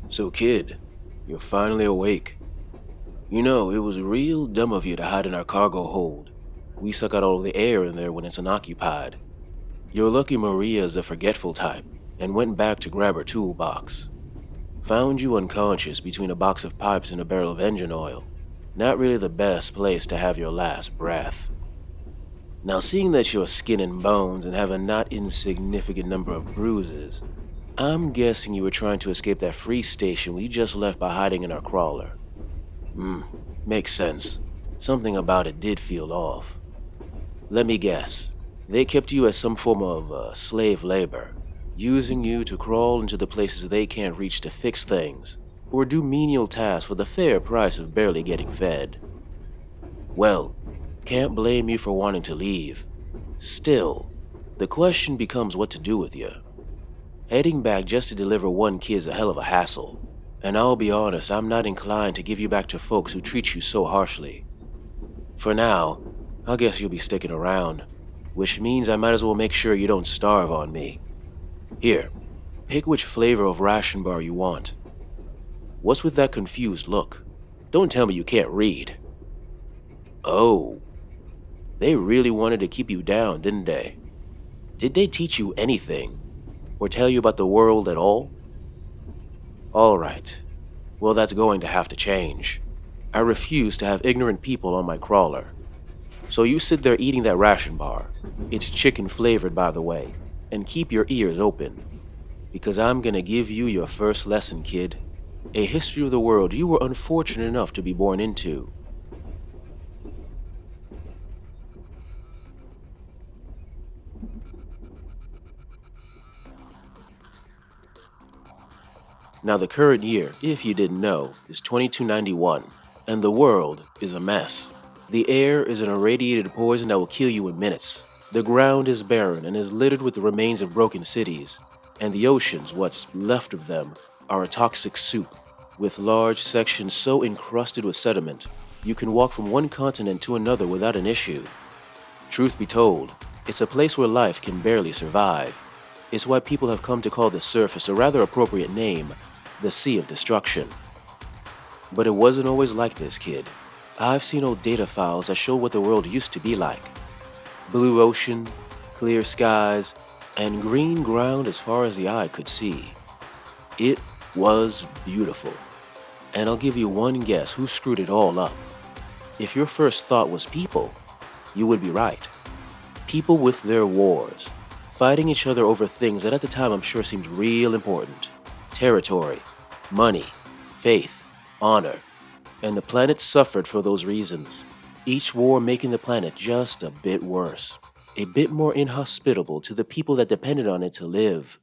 So, kid, you're finally awake. You know, it was real dumb of you to hide in our cargo hold. We suck out all the air in there when it's unoccupied. You're lucky Maria's the forgetful type and went back to grab her toolbox. Found you unconscious between a box of pipes and a barrel of engine oil. Not really the best place to have your last breath. Now, seeing that you're skin and bones and have a not insignificant number of bruises, I'm guessing you were trying to escape that free station we just left by hiding in our crawler. Makes sense. Something about it did feel off. Let me guess. They kept you as some form of slave labor, using you to crawl into the places they can't reach to fix things, or do menial tasks for the fair price of barely getting fed. Well, can't blame you for wanting to leave. Still, the question becomes what to do with you. Heading back just to deliver one kid's a hell of a hassle, and I'll be honest, I'm not inclined to give you back to folks who treat you so harshly. For now, I guess you'll be sticking around, which means I might as well make sure you don't starve on me. Here, pick which flavor of ration bar you want. What's with that confused look? Don't tell me you can't read. Oh, they really wanted to keep you down, didn't they? Did they teach you anything? Or tell you about the world at all? All right. Well, that's going to have to change. I refuse to have ignorant people on my crawler. So you sit there eating that ration bar. It's chicken flavored, by the way. And keep your ears open. Because I'm gonna give you your first lesson, kid. A history of the world you were unfortunate enough to be born into. Now the current year, if you didn't know, is 2291, and the world is a mess. The air is an irradiated poison that will kill you in minutes. The ground is barren and is littered with the remains of broken cities, and the oceans, what's left of them, are a toxic soup, with large sections so encrusted with sediment, you can walk from one continent to another without an issue. Truth be told, it's a place where life can barely survive. It's why people have come to call the surface a rather appropriate name, the Sea of Destruction. But it wasn't always like this, kid. I've seen old data files that show what the world used to be like. Blue ocean, clear skies, and green ground as far as the eye could see. It was beautiful. And I'll give you one guess who screwed it all up. If your first thought was people, you would be right. People with their wars, fighting each other over things that at the time I'm sure seemed real important. Territory, money, faith, honor, and the planet suffered for those reasons, each war making the planet just a bit worse, a bit more inhospitable to the people that depended on it to live.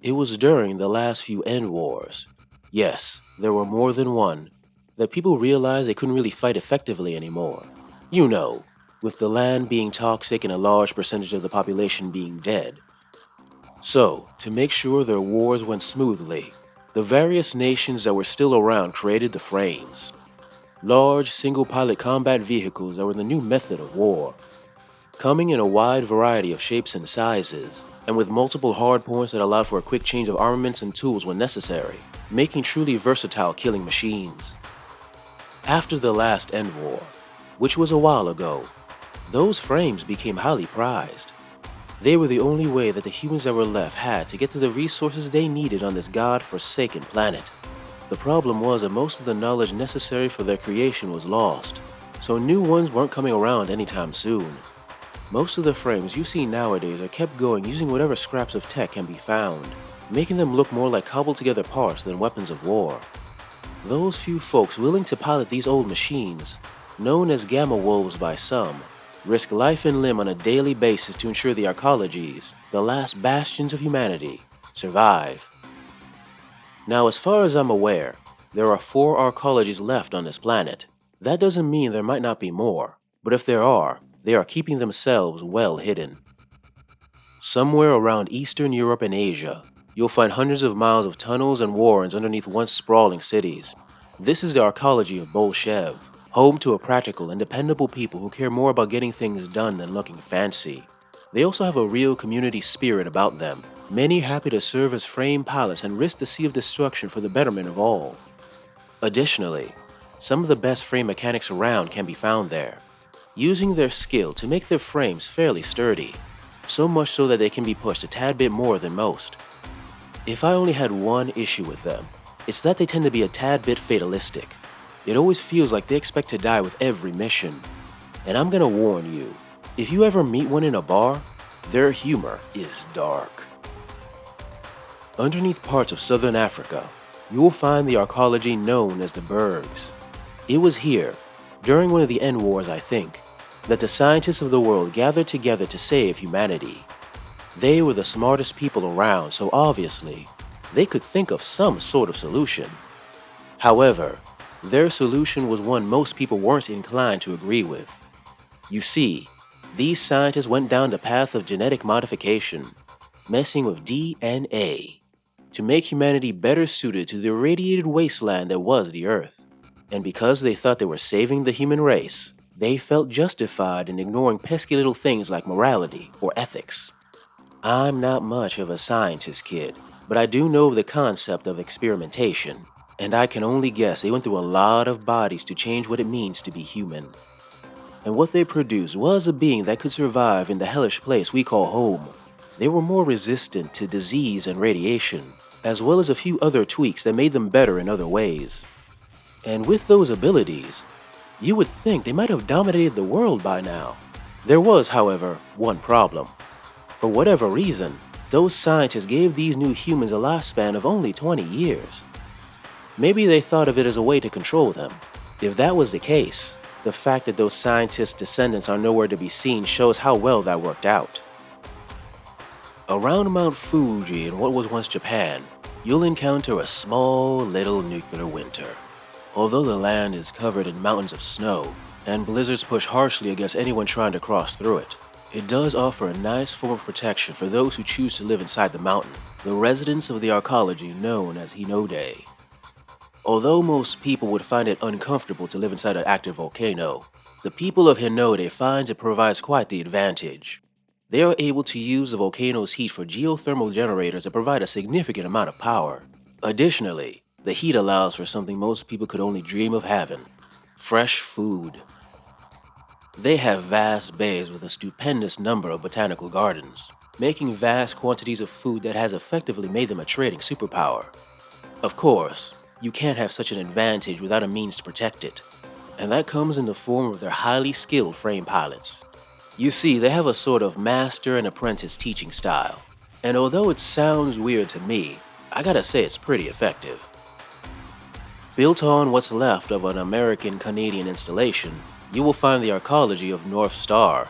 It was during the last few end wars, yes, there were more than one, that people realized they couldn't really fight effectively anymore. You know, with the land being toxic and a large percentage of the population being dead. So, to make sure their wars went smoothly, the various nations that were still around created the frames. Large, single-pilot combat vehicles that were the new method of war, coming in a wide variety of shapes and sizes, and with multiple hardpoints that allowed for a quick change of armaments and tools when necessary, making truly versatile killing machines. After the last End War, which was a while ago, those frames became highly prized. They were the only way that the humans that were left had to get to the resources they needed on this god-forsaken planet. The problem was that most of the knowledge necessary for their creation was lost, so new ones weren't coming around anytime soon. Most of the frames you see nowadays are kept going using whatever scraps of tech can be found, making them look more like cobbled together parts than weapons of war. Those few folks willing to pilot these old machines, known as gammawolves by some, risk life and limb on a daily basis to ensure the arcologies, the last bastions of humanity, survive. Now, as far as I'm aware, there are 4 arcologies left on this planet. That doesn't mean there might not be more, but if there are, they are keeping themselves well hidden. Somewhere around Eastern Europe and Asia, you'll find hundreds of miles of tunnels and warrens underneath once sprawling cities. This is the arcology of Bolshov, home to a practical and dependable people who care more about getting things done than looking fancy. They also have a real community spirit about them, many happy to serve as frame pilots and risk the sea of destruction for the betterment of all. Additionally, some of the best frame mechanics around can be found there, using their skill to make their frames fairly sturdy, so much so that they can be pushed a tad bit more than most. If I only had one issue with them, it's that they tend to be a tad bit fatalistic. It always feels like they expect to die with every mission. And I'm gonna warn you, if you ever meet one in a bar, their humor is dark. Underneath parts of southern Africa, you will find the arcology known as the Burghs. It was here, during one of the end wars I think, that the scientists of the world gathered together to save humanity. They were the smartest people around, so obviously, they could think of some sort of solution. However, their solution was one most people weren't inclined to agree with. You see, these scientists went down the path of genetic modification, messing with DNA, to make humanity better suited to the irradiated wasteland that was the Earth. And because they thought they were saving the human race, they felt justified in ignoring pesky little things like morality or ethics. I'm not much of a scientist, kid, but I do know the concept of experimentation, and I can only guess they went through a lot of bodies to change what it means to be human. And what they produced was a being that could survive in the hellish place we call home. They were more resistant to disease and radiation, as well as a few other tweaks that made them better in other ways. And with those abilities, you would think they might have dominated the world by now. There was, however, one problem. For whatever reason, those scientists gave these new humans a lifespan of only 20 years. Maybe they thought of it as a way to control them. If that was the case, the fact that those scientists' descendants are nowhere to be seen shows how well that worked out. Around Mount Fuji in what was once Japan, you'll encounter a small little nuclear winter. Although the land is covered in mountains of snow, and blizzards push harshly against anyone trying to cross through it, it does offer a nice form of protection for those who choose to live inside the mountain, the residents of the arcology known as Hinode. Although most people would find it uncomfortable to live inside an active volcano, the people of Hinode find it provides quite the advantage. They are able to use the volcano's heat for geothermal generators that provide a significant amount of power. Additionally, the heat allows for something most people could only dream of having: fresh food. They have vast bays with a stupendous number of botanical gardens, making vast quantities of food that has effectively made them a trading superpower. Of course, you can't have such an advantage without a means to protect it, and that comes in the form of their highly skilled frame pilots. You see, they have a sort of master and apprentice teaching style, and although it sounds weird to me, I gotta say it's pretty effective. Built on what's left of an American-Canadian installation, you will find the arcology of North Star.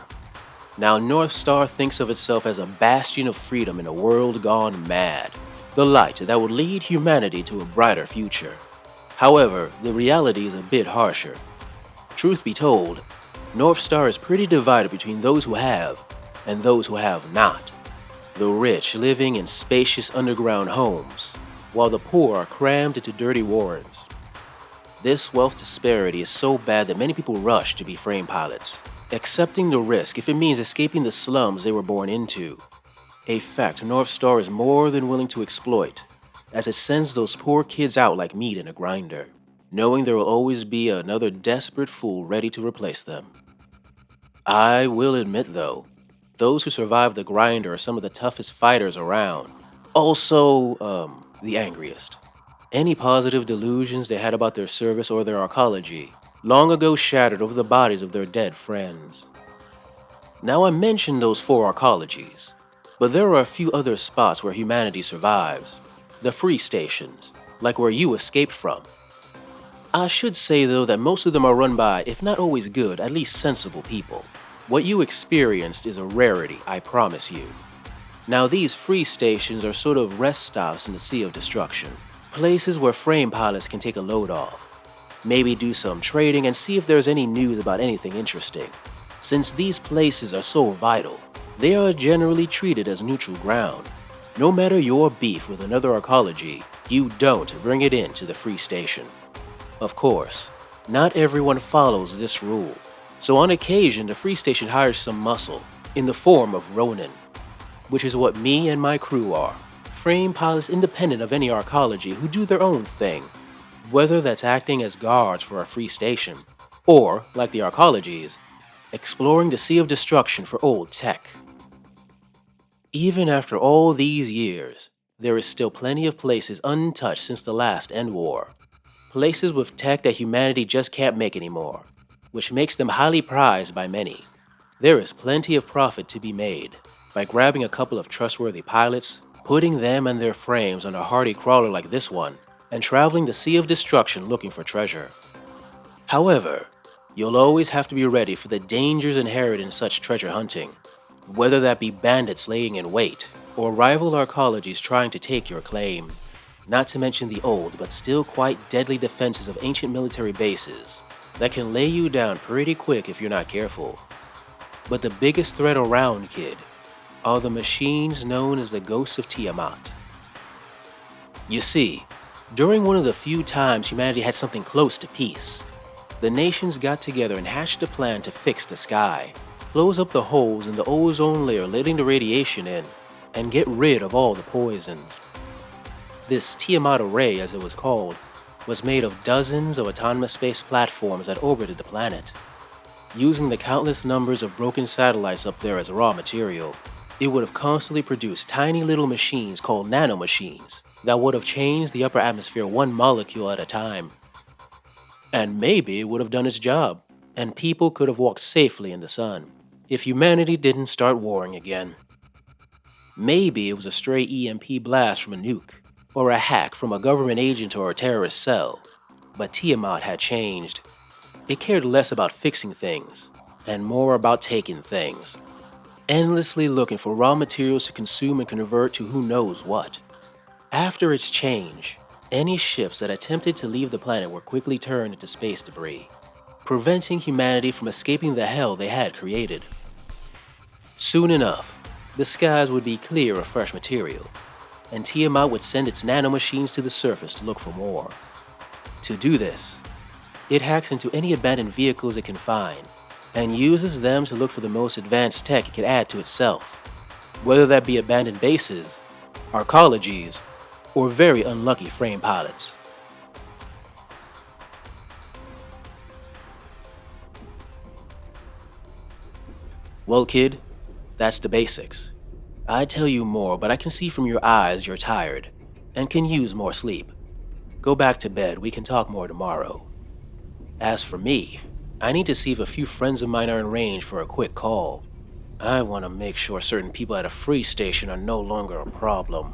Now, North Star thinks of itself as a bastion of freedom in a world gone mad, the light that would lead humanity to a brighter future. However, the reality is a bit harsher. Truth be told, North Star is pretty divided between those who have and those who have not. The rich living in spacious underground homes, while the poor are crammed into dirty warrens. This wealth disparity is so bad that many people rush to be frame pilots, accepting the risk if it means escaping the slums they were born into. A fact North Star is more than willing to exploit, as it sends those poor kids out like meat in a grinder, knowing there will always be another desperate fool ready to replace them. I will admit though, those who survive the grinder are some of the toughest fighters around. Also, the angriest. Any positive delusions they had about their service or their arcology long ago shattered over the bodies of their dead friends. Now I mentioned those 4 arcologies, but there are a few other spots where humanity survives. The free stations, like where you escaped from. I should say though that most of them are run by, if not always good, at least sensible people. What you experienced is a rarity, I promise you. Now these free stations are sort of rest stops in the sea of destruction. Places where frame pilots can take a load off. Maybe do some trading and see if there's any news about anything interesting. Since these places are so vital, they are generally treated as neutral ground. No matter your beef with another arcology, you don't bring it into the free station. Of course, not everyone follows this rule, so on occasion the free station hires some muscle, in the form of ronin. which is what me and my crew are. Frame pilots independent of any arcology who do their own thing, whether that's acting as guards for a free station, or, like the arcologies, exploring the Sea of Destruction for old tech. Even after all these years, there is still plenty of places untouched since the last End War. Places with tech that humanity just can't make anymore, which makes them highly prized by many. There is plenty of profit to be made by grabbing a couple of trustworthy pilots, putting them and their frames on a hardy crawler like this one, and traveling the Sea of Destruction looking for treasure. However, you'll always have to be ready for the dangers inherent in such treasure hunting, whether that be bandits laying in wait, or rival arcologies trying to take your claim. Not to mention the old but still quite deadly defenses of ancient military bases that can lay you down pretty quick if you're not careful. But the biggest threat around, kid, are the machines known as the Ghosts of Tiamat. You see, during one of the few times humanity had something close to peace, the nations got together and hatched a plan to fix the sky, close up the holes in the ozone layer letting the radiation in, and get rid of all the poisons. This Tiamat array, as it was called, was made of dozens of autonomous space platforms that orbited the planet. Using the countless numbers of broken satellites up there as raw material, it would have constantly produced tiny little machines called nanomachines that would have changed the upper atmosphere one molecule at a time. And maybe it would have done its job, and people could have walked safely in the sun, if humanity didn't start warring again. Maybe it was a stray EMP blast from a nuke, or a hack from a government agent or a terrorist cell. But Tiamat had changed. It cared less about fixing things, and more about taking things. Endlessly looking for raw materials to consume and convert to who knows what. After its change, any ships that attempted to leave the planet were quickly turned into space debris, preventing humanity from escaping the hell they had created. Soon enough, the skies would be clear of fresh material, and Tiamat would send its nanomachines to the surface to look for more. To do this, it hacks into any abandoned vehicles it can find, and uses them to look for the most advanced tech it can add to itself, whether that be abandoned bases, arcologies, or very unlucky frame pilots. Well, kid, that's the basics. I'd tell you more, but I can see from your eyes you're tired, and can use more sleep. Go back to bed, we can talk more tomorrow. As for me, I need to see if a few friends of mine are in range for a quick call. I want to make sure certain people at a free station are no longer a problem.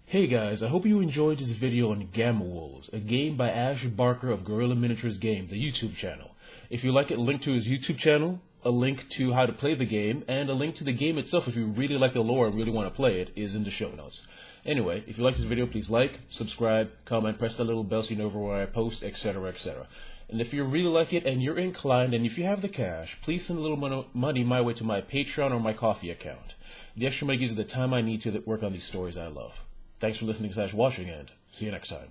Hey guys, I hope you enjoyed this video on Gammawolves, a game by Ash Barker of Guerilla Miniatures Games, the YouTube channel. If you like it, a link to his YouTube channel, a link to how to play the game, and a link to the game itself if you really like the lore and really want to play it is in the show notes. Anyway, if you like this video, please like, subscribe, comment, press that little bell so you know where I post, etc, etc. And if you really like it and you're inclined, and if you have the cash, please send a little money my way to my Patreon or my Ko-fi account. The extra money gives me the time I need to work on these stories I love. Thanks for listening/watching, and see you next time.